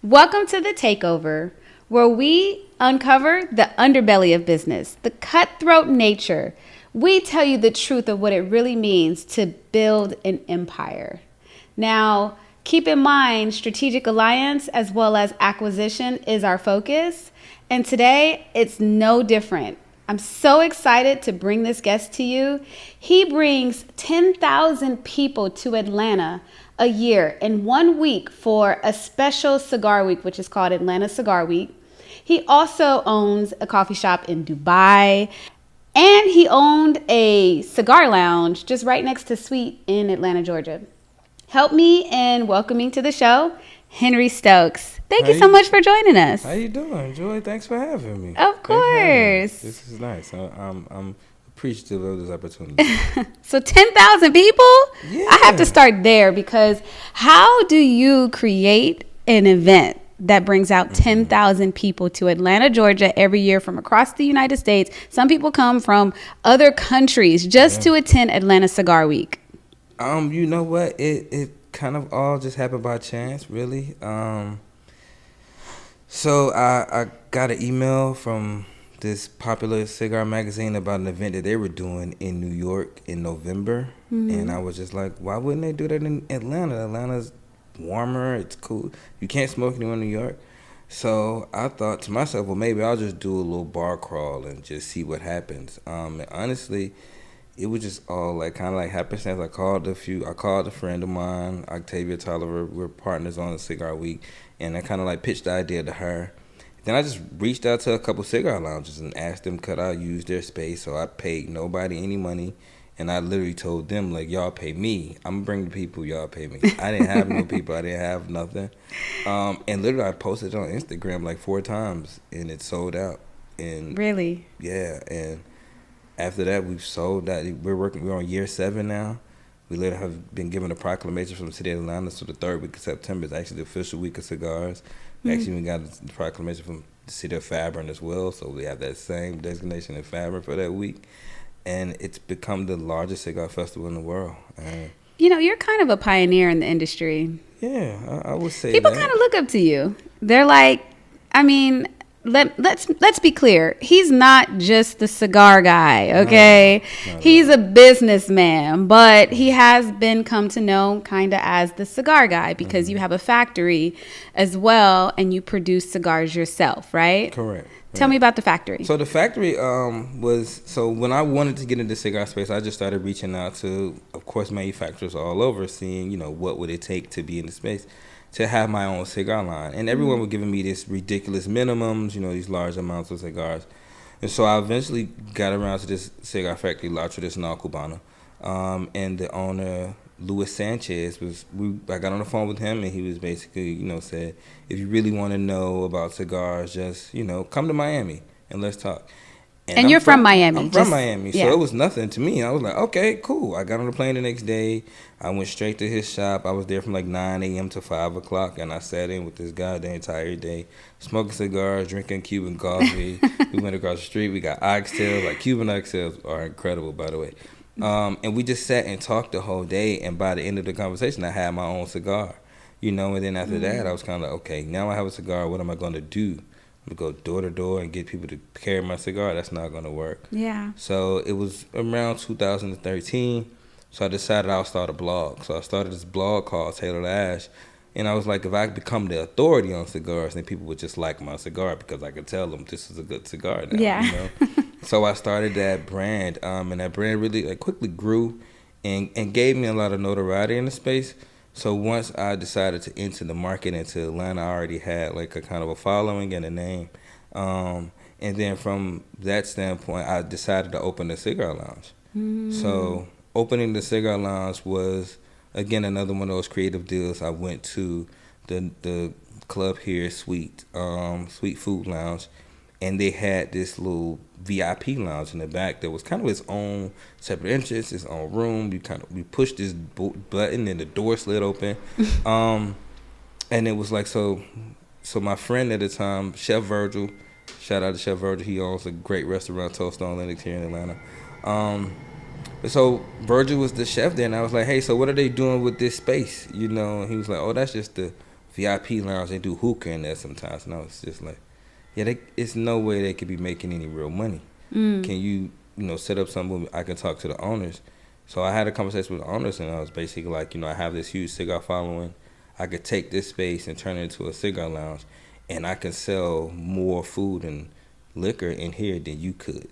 Welcome to the Takeover, where we uncover the underbelly of business, the cutthroat nature. We tell you the truth of what it really means to build an empire. Now, keep in mind, strategic alliance as well as acquisition is our focus. And today, it's no different. I'm so excited to bring this guest to you. He brings 10,000 people to Atlanta a year in 1 week for a special cigar week, which is called Atlanta Cigar Week. He also owns a coffee shop in Dubai, and he owned a cigar lounge just right next to Sweet in Atlanta, Georgia. Help me in welcoming to the show, Henry Stokes. Thank you so much for joining us. How you doing, Joy? Thanks for having me. Of course. This is nice. I'm appreciative of this opportunity. So 10,000 people? Yeah. I have to start there because how do you create an event that brings out 10,000 people to Atlanta, Georgia every year from across the United States? Some people come from other countries just to attend Atlanta Cigar Week. You know what? It kind of all just happened by chance, really. So I got an email from this popular cigar magazine about an event that they were doing in New York in November. And I was just like, why wouldn't they do that in Atlanta? Atlanta's warmer, it's cool. You can't smoke anywhere in New York. So I thought to myself, well, maybe I'll just do a little bar crawl and just see what happens. And honestly, it was just all like kind of like happenstance. I called a friend of mine, Octavia Tolliver. We're partners on the Cigar Week, and I kind of like pitched the idea to her. Then I just reached out to a couple cigar lounges and asked them could I use their space. So I paid nobody any money, and I literally told them like, y'all pay me. I'm gonna bring the people, y'all pay me. I didn't have no people. I didn't have nothing. And literally I posted it on Instagram like 4 times, and it sold out. And Really? Yeah, and after that, we've sold that. We're on year 7 now. We literally have been given a proclamation from the city of Atlanta. So the 3rd week of September is actually the official week of cigars. We actually got the proclamation from the city of Fairburn as well. So we have that same designation in Fairburn for that week. And it's become the largest cigar festival in the world. And You know, you're kind of a pioneer in the industry. yeah, I would say People that. kind of look up to you. They're like, I mean, let's be clear. He's not just the cigar guy, okay? No. He's a businessman, but he has been come to know kind of as the cigar guy because you have a factory as well and you produce cigars yourself, right? Correct. Tell me about the factory. So the factory so when I wanted to get into cigar space, I just started reaching out to, of course, manufacturers all over, seeing, what would it take to be in the space, to have my own cigar line. And everyone was giving me this ridiculous minimums, these large amounts of cigars. And so I eventually got around to this cigar factory, La Tradicional Cubana. And the owner, Luis Sanchez, I got on the phone with him, and he was basically, said, if you really want to know about cigars, just, come to Miami and let's talk. And you're from Miami. I'm from Miami, so it was nothing to me. I was like, okay, cool. I got on the plane the next day. I went straight to his shop. I was there from like 9 a.m. to 5 o'clock, and I sat in with this guy the entire day, smoking cigars, drinking Cuban coffee. We went across the street. We got oxtails. Like, Cuban oxtails are incredible, by the way. And we just sat and talked the whole day, and by the end of the conversation, I had my own cigar, and then after that, I was kind of like, okay, now I have a cigar. What am I going to do? I'm going to go door to door and get people to carry my cigar. That's not going to work. Yeah. So it was around 2013. So I decided I'll start a blog. So I started this blog called Taylor Ash. And I was like, if I become the authority on cigars, then people would just like my cigar because I could tell them this is a good cigar now. Yeah. So I started that brand. And that brand really quickly grew and gave me a lot of notoriety in the space. So once I decided to enter the market into Atlanta, I already had like a kind of a following and a name. And then from that standpoint, I decided to open a cigar lounge. So opening the cigar lounge was, again, another one of those creative deals. I went to the club here, Sweet Food Lounge, and they had this little VIP lounge in the back that was kind of its own separate entrance, its own room. We pushed this button and the door slid open, and it was like so my friend at the time, Chef Virgil, shout out to Chef Virgil. He owns a great restaurant, Toast on Linux, here in Atlanta. So Virgil was the chef there, and I was like, hey, so what are they doing with this space? And he was like, oh, that's just the VIP lounge, they do hookah in there sometimes. And I was just like, yeah, it's no way they could be making any real money. Can you, set up something where I can talk to the owners? So I had a conversation with the owners, and I was basically like, I have this huge cigar following. I could take this space and turn it into a cigar lounge, and I can sell more food and liquor in here than you could.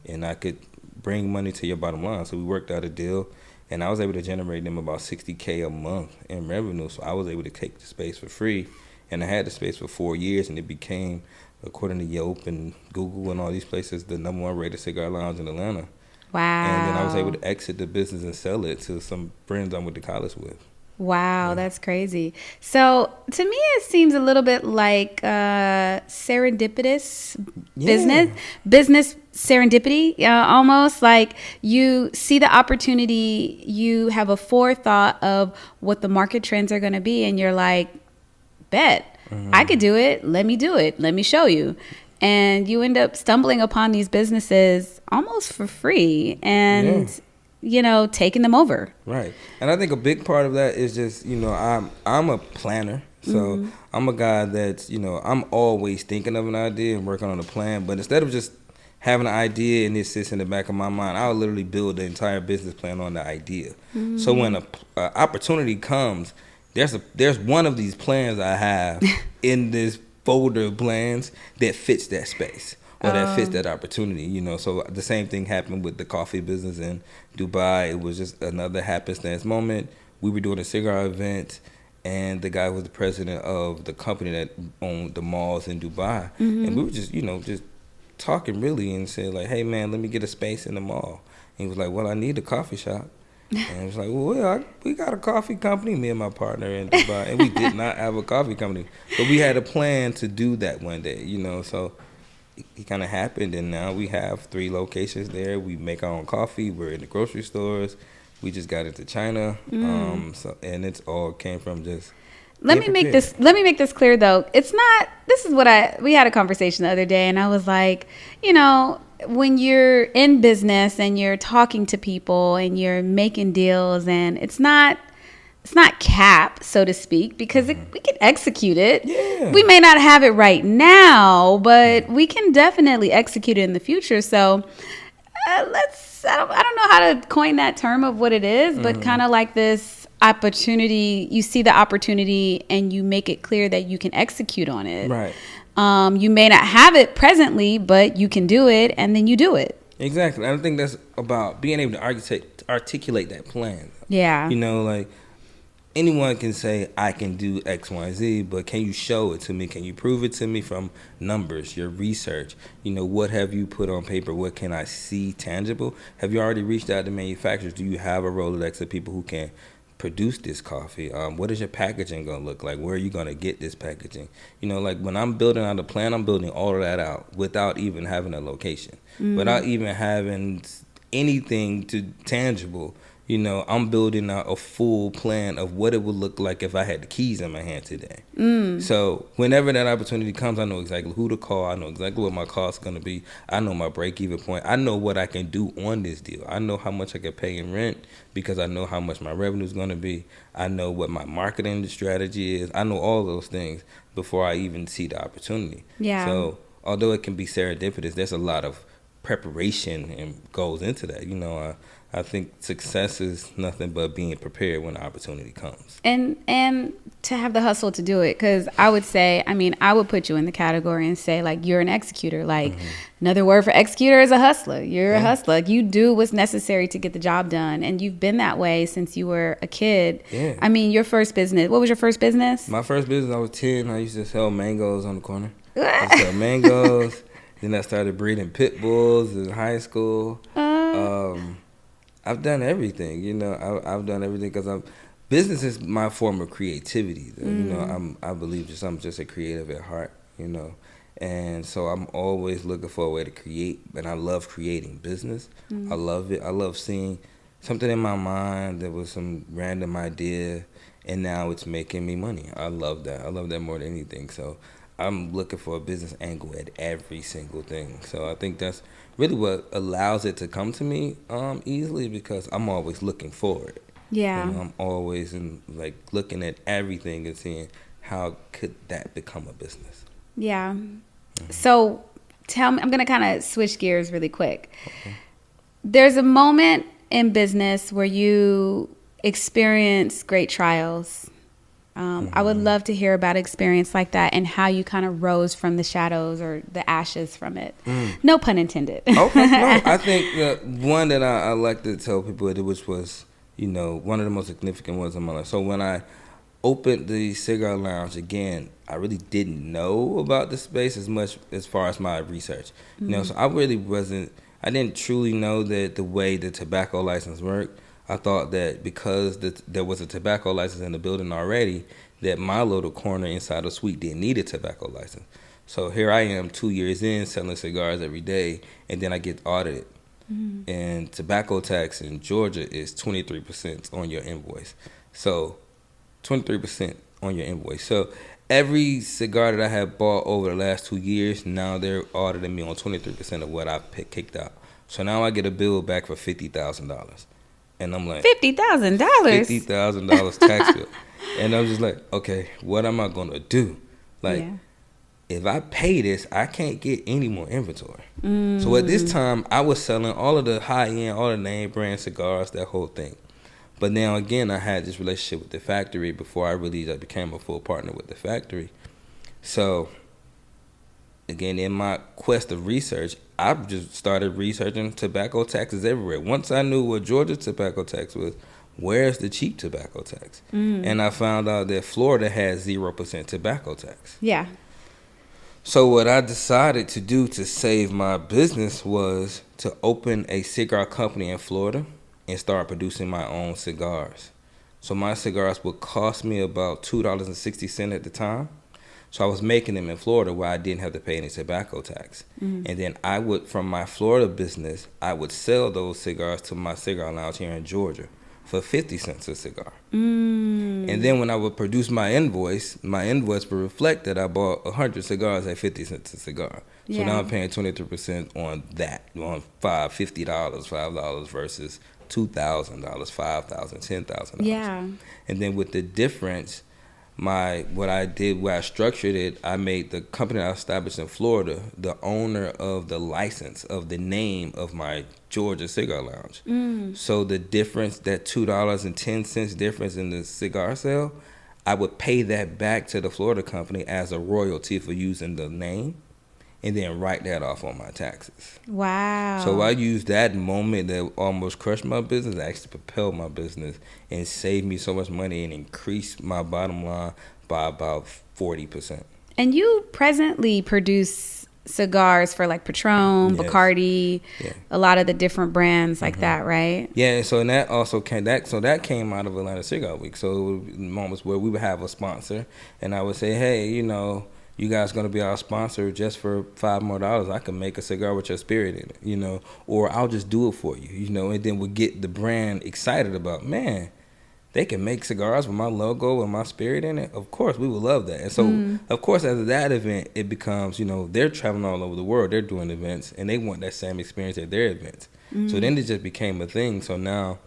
And I could bring money to your bottom line. So we worked out a deal, and I was able to generate them about $60K a month in revenue. So I was able to take the space for free, and I had the space for 4 years, and it became, according to Yelp and Google and all these places, the #1 rated cigar lounge in Atlanta. Wow. And then I was able to exit the business and sell it to some friends I went to college with. Wow, that's crazy. So to me, it seems a little bit like serendipitous business serendipity, almost like you see the opportunity, you have a forethought of what the market trends are going to be, and you're like, bet, I could do it. Let me do it. Let me show you. And you end up stumbling upon these businesses almost for free and, taking them over. Right. And I think a big part of that is just, I'm a planner. So I'm a guy that's, I'm always thinking of an idea and working on a plan. But instead of just having an idea and it sits in the back of my mind, I'll literally build the entire business plan on the idea. So when an opportunity comes, there's one of these plans I have in this folder of plans that fits that space or that fits that opportunity, So the same thing happened with the coffee business in Dubai. It was just another happenstance moment. We were doing a cigar event, and the guy was the president of the company that owned the malls in Dubai. And we were just, just talking really and said like, hey man, let me get a space in the mall. And he was like, well, I need a coffee shop. And it was like, well, we got a coffee company, me and my partner in Dubai, and we did not have a coffee company. But we had a plan to do that one day, so it kind of happened, and now we have 3 locations there. We make our own coffee. We're in the grocery stores. We just got into China, and it's all came from just. Let me make this clear though. It's not. This is what we had a conversation the other day, and I was like, when you're in business and you're talking to people and you're making deals, and it's not cap, so to speak, because we can execute it. Yeah. We may not have it right now, but we can definitely execute it in the future. So I don't know how to coin that term of what it is, but kind of like this opportunity. You see the opportunity and you make it clear that you can execute on it. Right. You may not have it presently, but you can do it, and then you do it. Exactly. I think that's about being able to articulate that plan. Yeah. Like anyone can say, I can do X, Y, Z, but can you show it to me? Can you prove it to me from numbers, your research? What have you put on paper? What can I see tangible? Have you already reached out to manufacturers? Do you have a Rolodex of people who can produce this coffee? What is your packaging going to look like? Where are you going to get this packaging? Like when I'm building out a plan, I'm building all of that out without even having a location, without even having anything tangible. I'm building out a full plan of what it would look like if I had the keys in my hand today. So whenever that opportunity comes, I know exactly who to call. I know exactly what my cost is going to be. I know my break-even point. I know what I can do on this deal. I know how much I can pay in rent because I know how much my revenue is going to be. I know what my marketing strategy is. I know all those things before I even see the opportunity. Yeah. So although it can be serendipitous, there's a lot of preparation and goes into that. I think success is nothing but being prepared when the opportunity comes. And to have the hustle to do it, because I would say, I would put you in the category and say, like, you're an executor. Like, another word for executor is a hustler. You're a hustler. Like, you do what's necessary to get the job done. And you've been that way since you were a kid. Yeah. Your first business, what was your first business? My first business, I was 10. I used to sell mangoes on the corner. I sell mangoes. Then I started breeding pit bulls in high school. I've done everything, I've done everything because business is my form of creativity. I believe I'm just a creative at heart, and so I'm always looking for a way to create, and I love creating business. I love it. I love seeing something in my mind that was some random idea, and now it's making me money. I love that. I love that more than anything. So I'm looking for a business angle at every single thing. So I think that's really what allows it to come to me easily because I'm always looking for it. Yeah. I'm always looking at everything and seeing how could that become a business? Yeah. So tell me, I'm going to kind of switch gears really quick. Okay. There's a moment in business where you experience great trials. I would love to hear about experience like that and how you kind of rose from the shadows or the ashes from it. No pun intended. Okay, no, I think one that I like to tell people, which was, one of the most significant ones in my life. So when I opened the cigar lounge again, I really didn't know about the space as much as far as my research. So I really I didn't truly know that the way the tobacco license worked. I thought that because there was a tobacco license in the building already, that my little corner inside the suite didn't need a tobacco license. So here I am 2 years in selling cigars every day, and then I get audited. And tobacco tax in Georgia is 23% on your invoice. So 23% on your invoice. So every cigar that I have bought over the last 2 years, now they're auditing me on 23% of what I kicked out. So now I get a bill back for $50,000. And I'm like, $50,000? $50,000 tax bill. And I'm just like, okay, what am I going to do? Like, if I pay this, I can't get any more inventory. So at this time, I was selling all of the high-end, all the name brand cigars, that whole thing. But now, again, I had this relationship with the factory before I really became a full partner with the factory. So, again, in my quest of research, I just started researching tobacco taxes everywhere. Once I knew what Georgia tobacco tax was, where's the cheap tobacco tax? And I found out that Florida has 0% tobacco tax. Yeah. So what I decided to do to save my business was to open a cigar company in Florida and start producing my own cigars. So my cigars would cost me about $2.60 at the time. So I was making them in Florida where I didn't have to pay any tobacco tax. And then I would, from my Florida business, I would sell those cigars to my cigar lounge here in Georgia for 50 cents a cigar. And then when I would produce my invoice would reflect that I bought 100 cigars at 50 cents a cigar. So now I'm paying 23% on that, on $50, $5 versus $2,000, $5,000, $10,000. Yeah. And then with the difference, what I structured it, I made the company I established in Florida the owner of the license of the name of my Georgia cigar lounge. So the difference, that $2.10 difference in the cigar sale, I would pay that back to the Florida company as a royalty for using the name, and then write that off on my taxes. Wow. So I used that moment that almost crushed my business to actually propel my business and save me so much money and increase my bottom line by about 40%. And you presently produce cigars for like Patron, Bacardi, a lot of the different brands like that, right? Yeah, so and that also came out of Atlanta Cigar Week. So moments where we would have a sponsor, and I would say, hey, you guys going to be our sponsor just for $5 more. I can make a cigar with your spirit in it, or I'll just do it for you, and then we'll get the brand excited about, man, they can make cigars with my logo and my spirit in it. Of course, we would love that. And so, of course, after that event, it becomes, they're traveling all over the world. They're doing events, and they want that same experience at their events. So then it just became a thing. So now,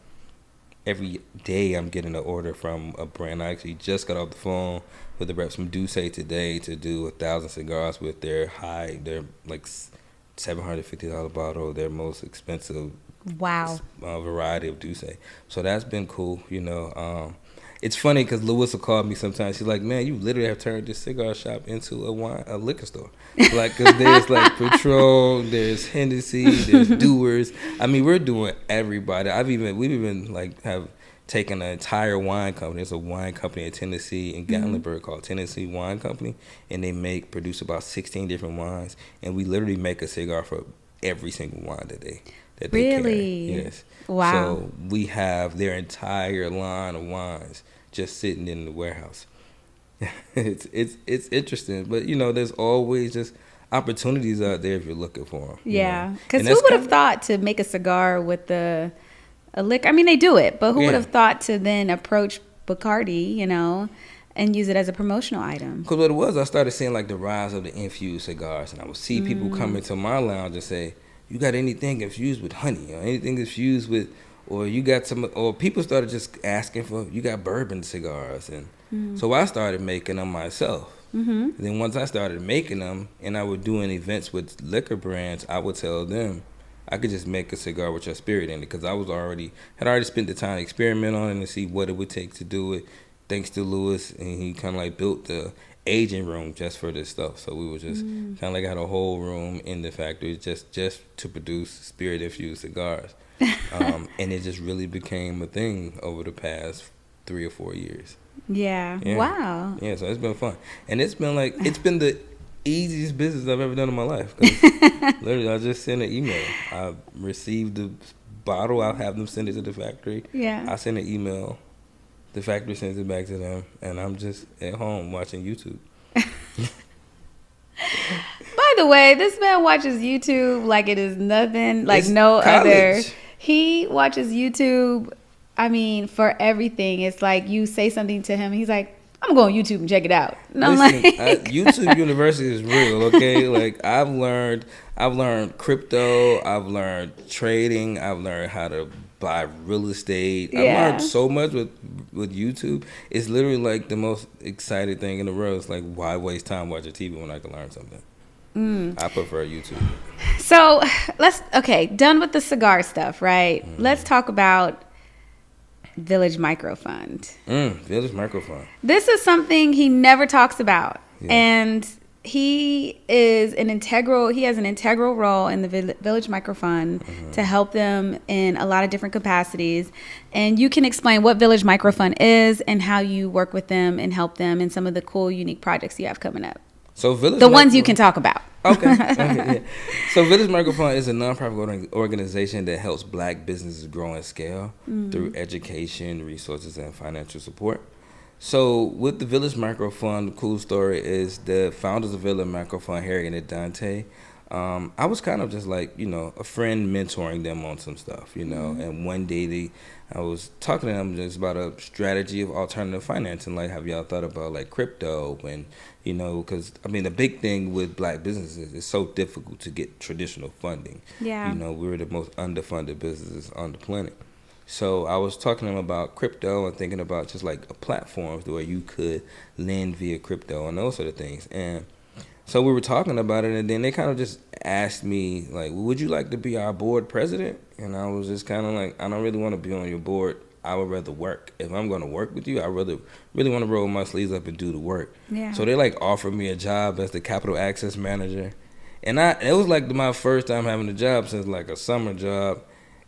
every day I'm getting an order from a brand. I actually just got off the phone with the reps from Douce today to do 1,000 cigars with their like $750 bottle, their most expensive variety of Douce. So that's been cool, It's funny because Lewis will call me sometimes. She's like, man, you literally have turned this cigar shop into a liquor store. Like, because there's like Patron, there's Hennessy, there's Doers. I mean, we're doing everybody. We've even like have taken an entire wine company. There's a wine company in Tennessee, in Gatlinburg, called Tennessee Wine Company. And they produce about 16 different wines. And we literally make a cigar for every single wine that they carry. Yes. Wow. So we have their entire line of wines just sitting in the warehouse. It's interesting, but there's always just opportunities out there if you're looking for them. Yeah, because who would have thought to make a cigar with a liquor? I mean, they do it, but who would have thought to then approach Bacardi, and use it as a promotional item? Because what it was, I started seeing like the rise of the infused cigars, and I would see people come into my lounge and say, "You got anything infused with honey, or anything infused with?" Or you got or people started just asking for, you got bourbon cigars. And So I started making them myself. And then once I started making them, and I would doing events with liquor brands, I would tell them, I could just make a cigar with your spirit in it, because I had already spent the time to experiment on it and see what it would take to do it. Thanks to Lewis, and he kind of like built the aging room just for this stuff. So we would just kind of like had a whole room in the factory just to produce spirit infused cigars, and it just really became a thing over the past 3 or 4 years. Yeah. Wow. Yeah. So it's been fun, and it's been the easiest business I've ever done in my life. 'Cause literally, I just send an email. I received the bottle. I'll have them send it to the factory. Yeah. I send an email. The factory sends it back to them, and I'm just at home watching YouTube. By the way, this man watches YouTube like it is nothing, like It's no college. other. He watches YouTube, I mean, for everything. It's like you say something to him, he's like, I'm going to YouTube and check it out. And I'm Listen, like, YouTube University is real, okay? Like I've learned crypto, I've learned trading, I've learned how to buy real estate. I've learned so much with YouTube. It's literally like the most exciting thing in the world. It's like, why waste time watching TV when I can learn something? I prefer YouTube. So done with the cigar stuff, right? Let's talk about Village Microfund. Village Microfund. This is something he never talks about. And he has an integral role in the Village Microfund to help them in a lot of different capacities. And you can explain what Village Microfund is and how you work with them and help them in some of the cool, unique projects you have coming up. So ones you can talk about. Okay. Yeah. So Village Microfund is a nonprofit organization that helps Black businesses grow and scale through education, resources, and financial support. So with the Village Microfund, the cool story is the founders of Village Microfund, Harry and Dante. I was kind of just like, a friend mentoring them on some stuff, and one day I was talking to them just about a strategy of alternative financing. Like, have y'all thought about like crypto? And, because I mean, the big thing with Black businesses is so difficult to get traditional funding. Yeah. We're the most underfunded businesses on the planet. So I was talking to them about crypto and thinking about just like platforms where you could lend via crypto and those sort of things. And so we were talking about it, and then they kind of just asked me, like, would you like to be our board president? And I was just kind of like, I don't really want to be on your board. I would rather work. If I'm going to work with you, I really want to roll my sleeves up and do the work. Yeah. So they like offered me a job as the capital access manager. And it was like my first time having a job since like a summer job.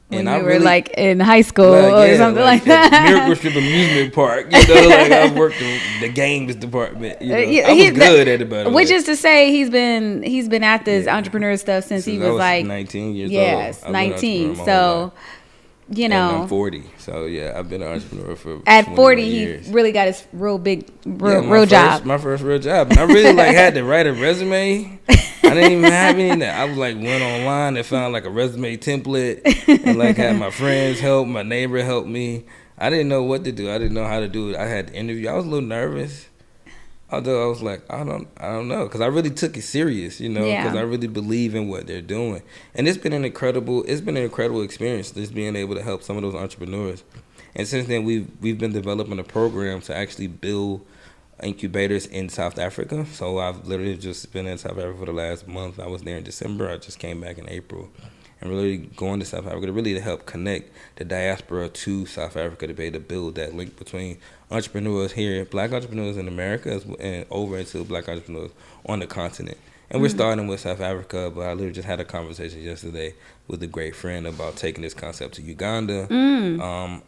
When you were like in high school or something like that. Miracle Strip Amusement Park. Like I worked in the games department. I was good at it, by the way. Which is to say, he's been at this entrepreneur stuff since he was like 19 years old. Yes, 19. So, and I'm 40. So yeah, I've been an entrepreneur for at 40. years. He really got his real job. My first real job. And I really had to write a resume. I didn't even have any. I was went online and found a resume template and had my friends help, my neighbor help me. I didn't know what to do. I didn't know how to do it. I had to interview. I was a little nervous, although I was I don't know, because I really took it serious, because I really believe in what they're doing. And it's been an incredible experience just being able to help some of those entrepreneurs. And since then, we've been developing a program to actually build incubators in South Africa. So I've literally just been in South Africa for the last month. I was there in December. I just came back in April. And really going to South Africa to help connect the diaspora to South Africa to be able to build that link between entrepreneurs here, Black entrepreneurs in America, and over into Black entrepreneurs on the continent. And we're starting with South Africa, but I literally just had a conversation yesterday with a great friend about taking this concept to Uganda.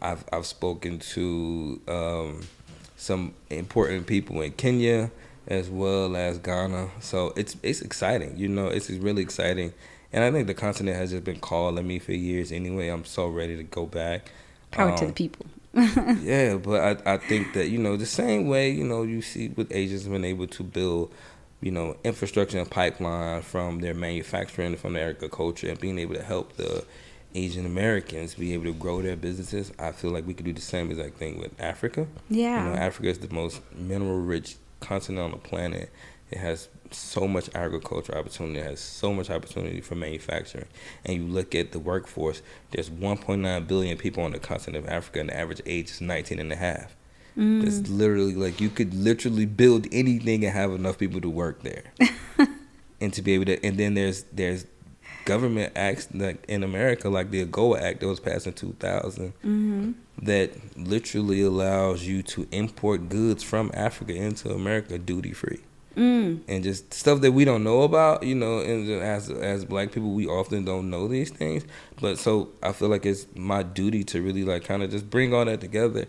I've spoken to some important people in Kenya as well as Ghana. So it's exciting, it's really exciting. And I think the continent has just been calling me for years anyway. I'm so ready to go back. Power to the people. Yeah, but I think that, the same way, you see with Asians have been able to build, infrastructure and pipeline from their manufacturing, from their agriculture, and being able to help the Asian Americans be able to grow their businesses. I feel like we could do the same exact thing with Africa. Yeah. Africa is the most mineral-rich continent on the planet. It has so much agriculture opportunity. It has so much opportunity for manufacturing. And you look at the workforce, there's 1.9 billion people on the continent of Africa, and the average age is 19 and a half. It's literally like you could literally build anything and have enough people to work there, and to be able to. And then there's government acts like in America, like the AGOA Act that was passed in 2000, that literally allows you to import goods from Africa into America duty free. And just stuff that we don't know about, you know, and as black people, we often don't know these things. But so I feel like it's my duty to really like kind of just bring all that together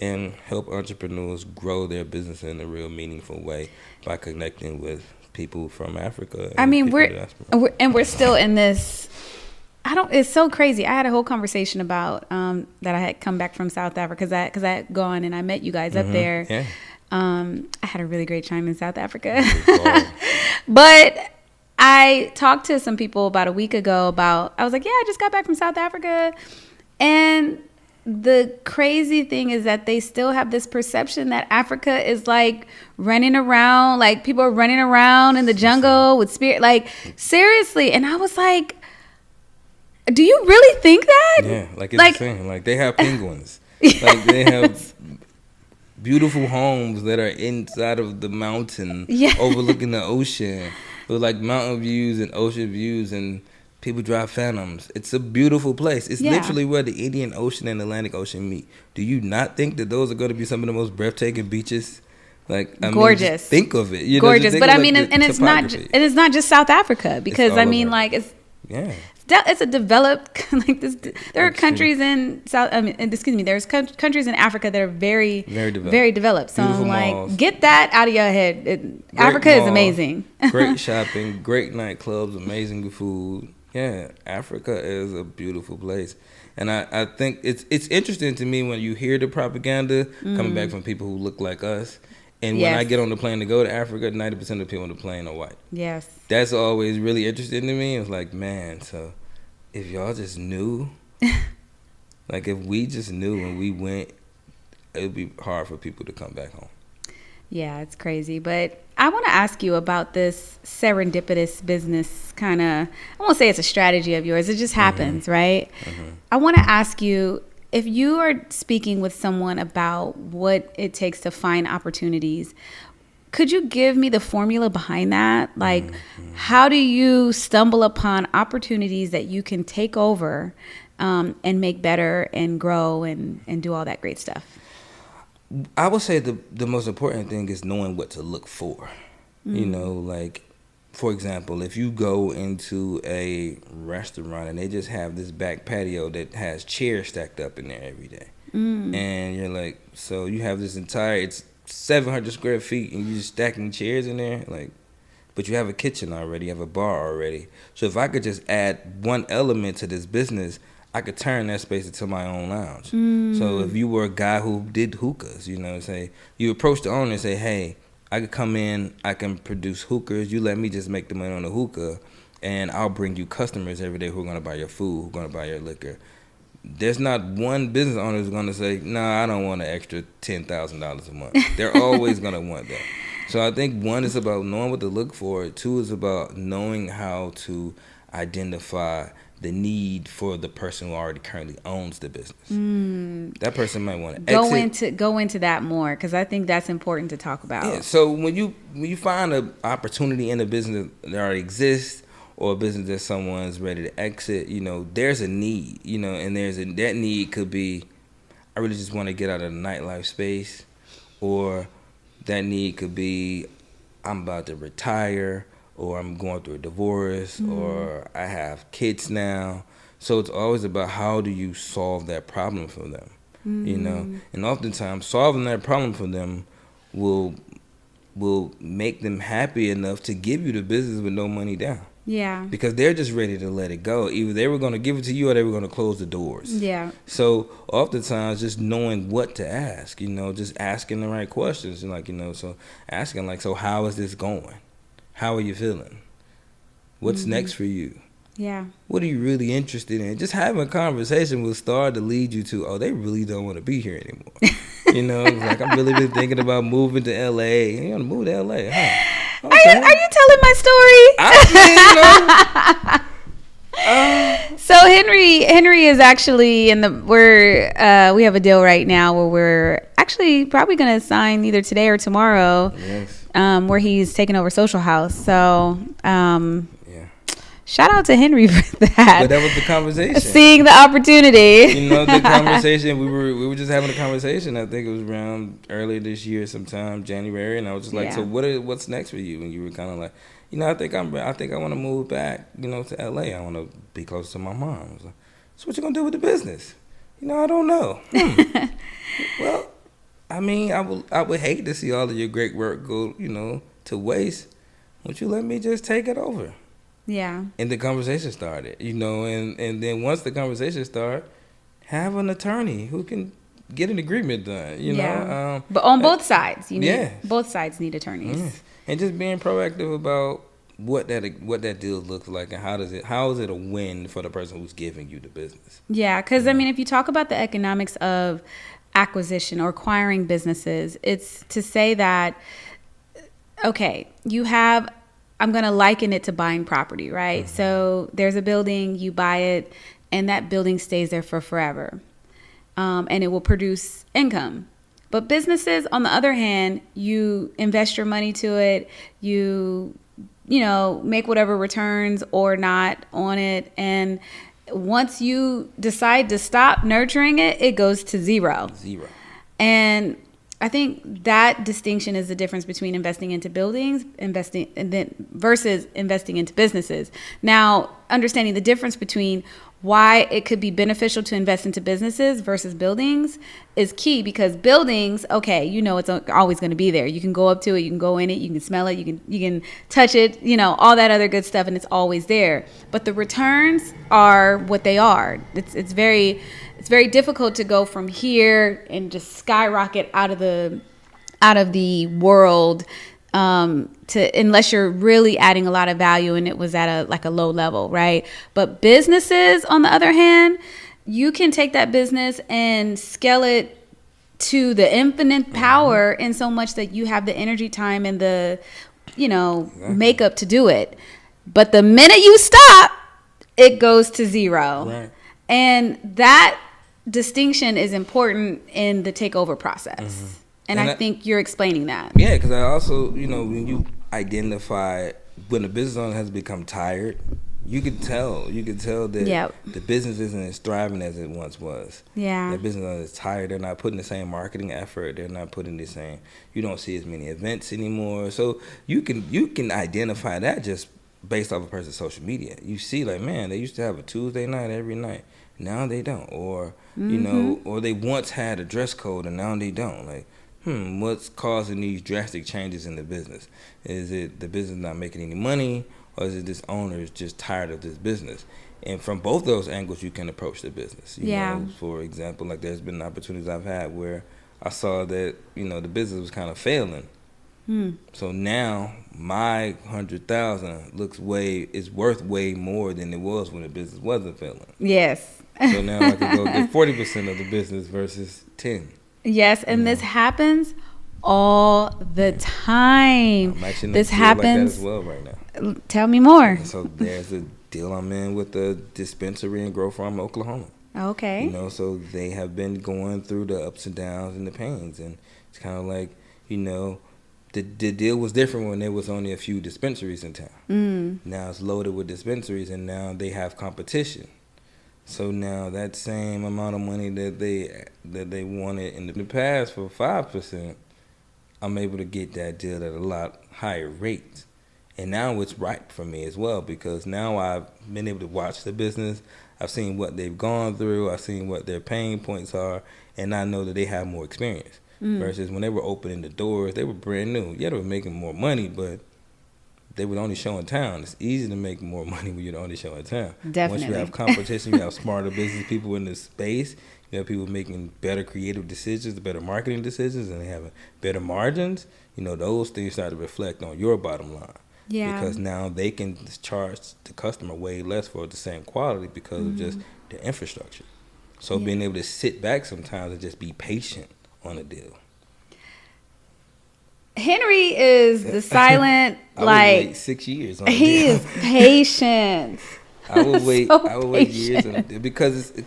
and help entrepreneurs grow their business in a real meaningful way by connecting with people from Africa. I mean, we're still in this. It's so crazy. I had a whole conversation about that I had come back from South Africa because I had gone and I met you guys up there. Yeah. I had a really great time in South Africa. But I talked to some people about a week ago I was like, yeah, I just got back from South Africa. And the crazy thing is that they still have this perception that Africa is like running around, like people are running around in the jungle with spirit, like seriously. And I was like, do you really think that? Yeah, like it's insane. Like they have penguins. Like they have beautiful homes that are inside of the mountain, overlooking the ocean, with like mountain views and ocean views, and people drive Phantoms. It's a beautiful place. It's literally where the Indian Ocean and Atlantic Ocean meet. Do you not think that those are going to be some of the most breathtaking beaches? Like, I gorgeous. mean, just think of it. You know, gorgeous, but I mean, and it's not just South Africa, because I mean, like it's a developed like this. There are countries in there's countries in Africa that are very developed. So I'm like, malls. Get that out of your head. Africa is amazing. Great shopping, great nightclubs, amazing food. Yeah, Africa is a beautiful place. And I think it's interesting to me when you hear the propaganda coming back from people who look like us. And when I get on the plane to go to Africa, 90% of the people on the plane are white. Yes. That's always really interesting to me. It's like, man, so if y'all just knew, like if we just knew when we went, it would be hard for people to come back home. Yeah, it's crazy. But I want to ask you about this serendipitous business kind of, I won't say it's a strategy of yours. It just happens, right? I want to ask you, if you are speaking with someone about what it takes to find opportunities, could you give me the formula behind that? Like, how do you stumble upon opportunities that you can take over and make better and grow and do all that great stuff? I would say the most important thing is knowing what to look for. You know, like, for example, if you go into a restaurant and they just have this back patio that has chairs stacked up in there every day, and you're like, so you have this it's 700 square feet and you're just stacking chairs in there, like, but you have a kitchen already, you have a bar already. So if I could just add one element to this business, I could turn that space into my own lounge. So if you were a guy who did hookahs, you know, say you approach the owner and say, hey, I could come in, I can produce hookahs. You let me just make the money on the hookah, and I'll bring you customers every day who are going to buy your food, who are going to buy your liquor. There's not one business owner who's going to say, nah, I don't want an extra $10,000 a month. They're always going to want that. So I think one is about knowing what to look for. Two is about knowing how to identify the need for the person who already currently owns the business. That person might want to exit. Go into that more, because I think that's important to talk about. Yeah, so when you find an opportunity in a business that already exists, or a business that someone's ready to exit, you know, there's a need, you know, and that need could be, I really just want to get out of the nightlife space, or that need could be, I'm about to retire, or I'm going through a divorce, or I have kids now. So it's always about how do you solve that problem for them, you know? And oftentimes solving that problem for them will make them happy enough to give you the business with no money down. Yeah. Because they're just ready to let it go. Either they were going to give it to you or they were going to close the doors. Yeah. So oftentimes just knowing what to ask, you know, just asking the right questions. And like, you know, so asking like, so how is this going? How are you feeling? What's next for you? Yeah. What are you really interested in? Just having a conversation will start to lead you to, oh, they really don't want to be here anymore. You know, like I've really been thinking about moving to L.A. You want to move to L.A., huh? Okay. Are you telling my story? I mean, you know. So So Henry is actually we have a deal right now where we're actually probably going to sign either today or tomorrow. Yes. Where he's taking over Social House. So, Yeah. shout out to Henry for that. But that was the conversation. Seeing the opportunity. You know, the conversation, we were just having a conversation. I think it was around earlier this year, sometime January, and I was just like, so what's next for you? And you were kind of like, I think I want to move back, to LA. I want to be close to my mom. I was like, so what you gonna do with the business? I don't know. Well, I mean, I would hate to see all of your great work go, to waste. Won't you let me just take it over? Yeah. And the conversation started, and then once the conversation started, have an attorney who can get an agreement done, but on both sides, both sides need attorneys. Yeah. And just being proactive about what that deal looks like and how is it a win for the person who's giving you the business. Yeah, because I mean, if you talk about the economics of acquisition or acquiring businesses, it's to say that, okay, I'm going to liken it to buying property, right? Mm-hmm. So there's a building, you buy it, and that building stays there for forever. And it will produce income. But businesses, on the other hand, you invest your money to it, you make whatever returns or not on it. And once you decide to stop nurturing it, it goes to zero. And I think that distinction is the difference between investing into buildings, versus investing into businesses. Now, understanding the difference between why it could be beneficial to invest into businesses versus buildings is key, because buildings, okay, it's always going to be there. You can go up to it, you can go in it, you can smell it, you can touch it, all that other good stuff, and it's always there. But the returns are what they are. It's very difficult to go from here and just skyrocket out of the world unless you're really adding a lot of value and it was at a low level, right? But businesses, on the other hand, you can take that business and scale it to the infinite power in so much that you have the energy, time, and the makeup to do it. But the minute you stop, it goes to zero. Right. And that distinction is important in the takeover process. Mm-hmm. And I think you're explaining that. Yeah, because I also, when you identify when a business owner has become tired, you can tell that the business isn't as thriving as it once was. Yeah. The business owner is tired. They're not putting the same marketing effort. They're not putting the same. You don't see as many events anymore. So you can identify that just based off a person's social media. You see, like, man, they used to have a Tuesday night every night. Now they don't. Or or they once had a dress code and now they don't. Like, what's causing these drastic changes in the business? Is it the business not making any money, or is it this owner is just tired of this business? And from both those angles, you can approach the business. You know, for example, like there's been opportunities I've had where I saw that, the business was kind of failing. So now my 100,000 is worth way more than it was when the business wasn't failing. Yes. So now I can go get 40% of the business versus 10. Yes, and this happens all the time. I'm actually this like that happens as well right now. Tell me more. And so there's a deal I'm in with the dispensary in Grove Farm, Oklahoma. Okay. So they have been going through the ups and downs and the pains, and it's kind of like, the deal was different when there was only a few dispensaries in town. Now it's loaded with dispensaries, and now they have competition. So now that same amount of money that they wanted in the past for 5%, I'm able to get that deal at a lot higher rate. And now it's right for me as well, because now I've been able to watch the business. I've seen what they've gone through. I've seen what their pain points are, and I know that they have more experience. Versus when they were opening the doors, they were brand new. Yeah, they were making more money, but they were only showing town. It's easy to make more money when you're the only show in town. Definitely. Once you have competition, you have smarter business people in this space. You have people making better creative decisions, better marketing decisions, and they have better margins. Those things start to reflect on your bottom line. Yeah. Because now they can charge the customer way less for the same quality because of just the infrastructure. So being able to sit back sometimes and just be patient on a deal. Henry is the silent, I was 6 years on a he deal. is patient. I would wait. So I would wait years patient.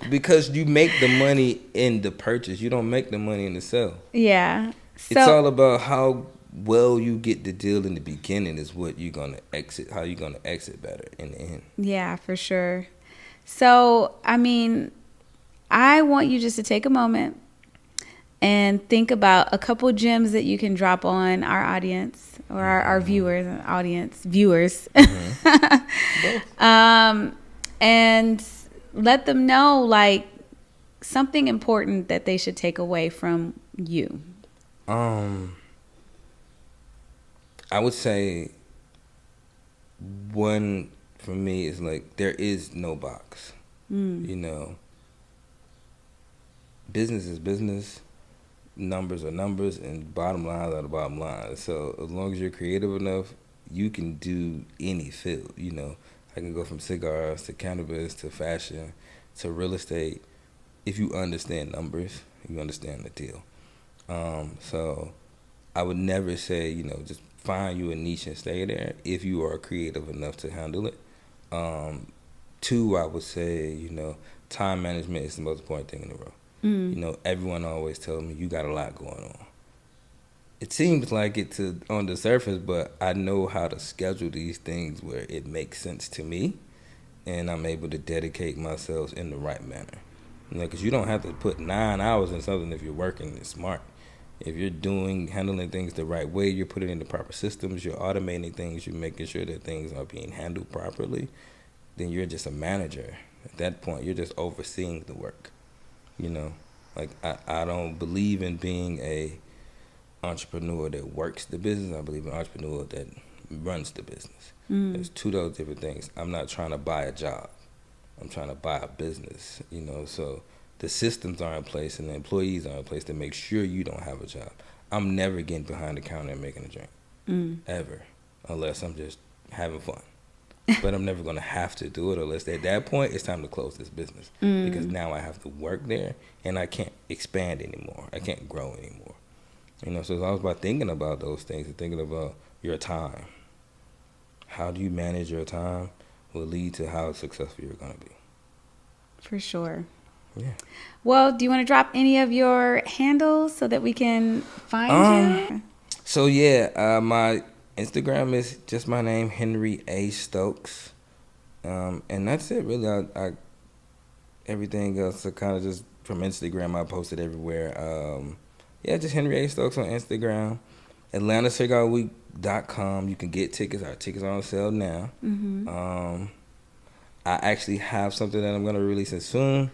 because you make the money in the purchase. You don't make the money in the sale. Yeah. It's So all about how well you get the deal in the beginning is what you're gonna exit. How you're gonna exit better in the end. yeah, for sure. So, I mean, I want you just to take a moment and think about a couple gems that you can drop on our audience or our viewers. Both. And let them know like something important that they should take away from you. I would say one for me is like there is no box. You know, business is business, numbers are numbers, and bottom lines are the bottom line. So as long as you're creative enough, you can do any field. You know, I can go from cigars to cannabis to fashion to real estate. If you understand numbers, you understand the deal. So I would never say, you know, just find you a niche and stay there if you are creative enough to handle it. Two, I would say, you know, time management is the most important thing in the world. You know, everyone always tells me you got a lot going on. It seems like it on the surface, but I know how to schedule these things where it makes sense to me, and I'm able to dedicate myself in the right manner. You know, because you don't have to put 9 hours in something if you're working smart. If you're handling things the right way, you're putting in the proper systems, you're automating things, you're making sure that things are being handled properly, then you're just a manager. At that point, you're just overseeing the work. You know, like I don't believe in being a entrepreneur that works the business. I believe in an entrepreneur that runs the business. There's two of those different things. I'm not trying to buy a job. I'm trying to buy a business, you know, so the systems are in place and the employees are in place to make sure you don't have a job. I'm never getting behind the counter and making a drink, ever, unless I'm just having fun. But I'm never going to have to do it unless at that point it's time to close this business because now I have to work there and I can't expand anymore. I can't grow anymore. You know, so it's always about thinking about those things and thinking about your time. How do you manage your time will lead to how successful you're going to be. For sure. Yeah. Well, do you want to drop any of your handles so that we can find you? So yeah, my Instagram is just my name, Henry A. Stokes, and that's it really. I everything else I kind of just from Instagram. I post it everywhere. Yeah, just Henry A. Stokes on Instagram. AtlantaCigarWeek.com. You can get tickets. Our tickets are on sale now. I actually have something that I'm gonna release soon.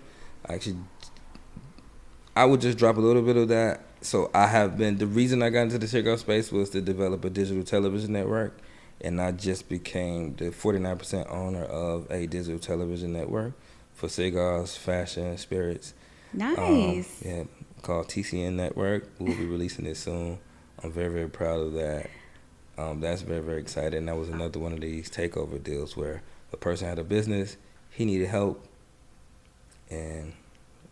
I would just drop a little bit of that. So the reason I got into the cigar space was to develop a digital television network, and I just became the 49% owner of a digital television network for cigars, fashion, spirits. Nice. Yeah, called TCN Network. We'll be releasing it soon. I'm very, very proud of that. That's very, very exciting. And that was another one of these takeover deals where a person had a business, he needed help, and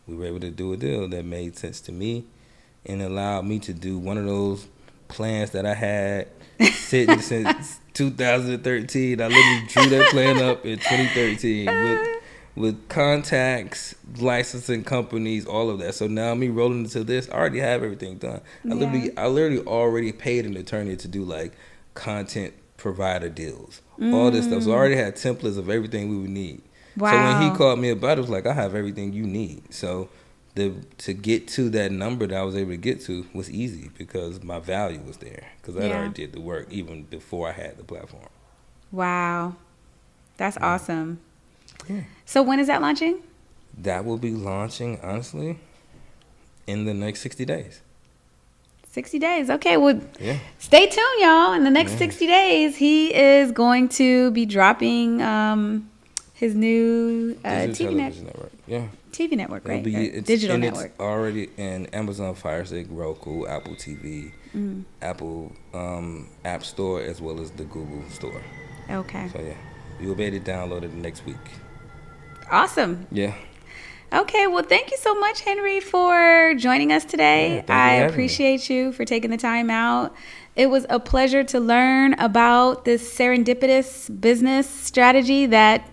we were able to do a deal that made sense to me and allowed me to do one of those plans that I had sitting since 2013. I literally drew that plan up in 2013 with contacts, licensing companies, all of that. So now me rolling into this, I already have everything done. I literally already paid an attorney to do like content provider deals, all this stuff. So I already had templates of everything we would need. Wow. So when he called me about it, it was like, I have everything you need. So to get to that number that I was able to get to was easy because my value was there. Because I already did the work even before I had the platform. Wow. That's awesome. Yeah. So when is that launching? That will be launching, honestly, in the next 60 days. 60 days. Okay, well, stay tuned, y'all. In the next 60 days, he is going to be dropping his new TV network. Yeah. TV network, right? Digital network. It's already in Amazon Fire Stick, Roku, Apple TV, Apple App Store, as well as the Google Store. Okay. So, yeah. You'll be able to download it next week. Awesome. Yeah. Okay, well, thank you so much, Henry, for joining us today. I appreciate you for taking the time out. It was a pleasure to learn about this serendipitous business strategy that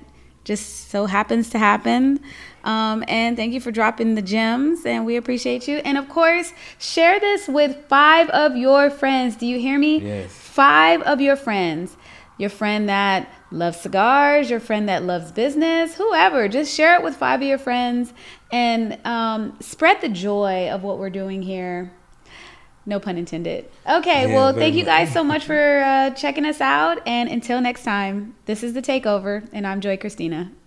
just so happens to happen. And thank you for dropping the gems, and we appreciate you. And of course, share this with 5 of your friends. Do you hear me? Yes. 5 of your friends. Your friend that loves cigars, your friend that loves business, whoever. Just share it with 5 of your friends and spread the joy of what we're doing here. No pun intended. Okay, well, thank you guys so much for checking us out. And until next time, this is The Takeover, and I'm Joy Christina.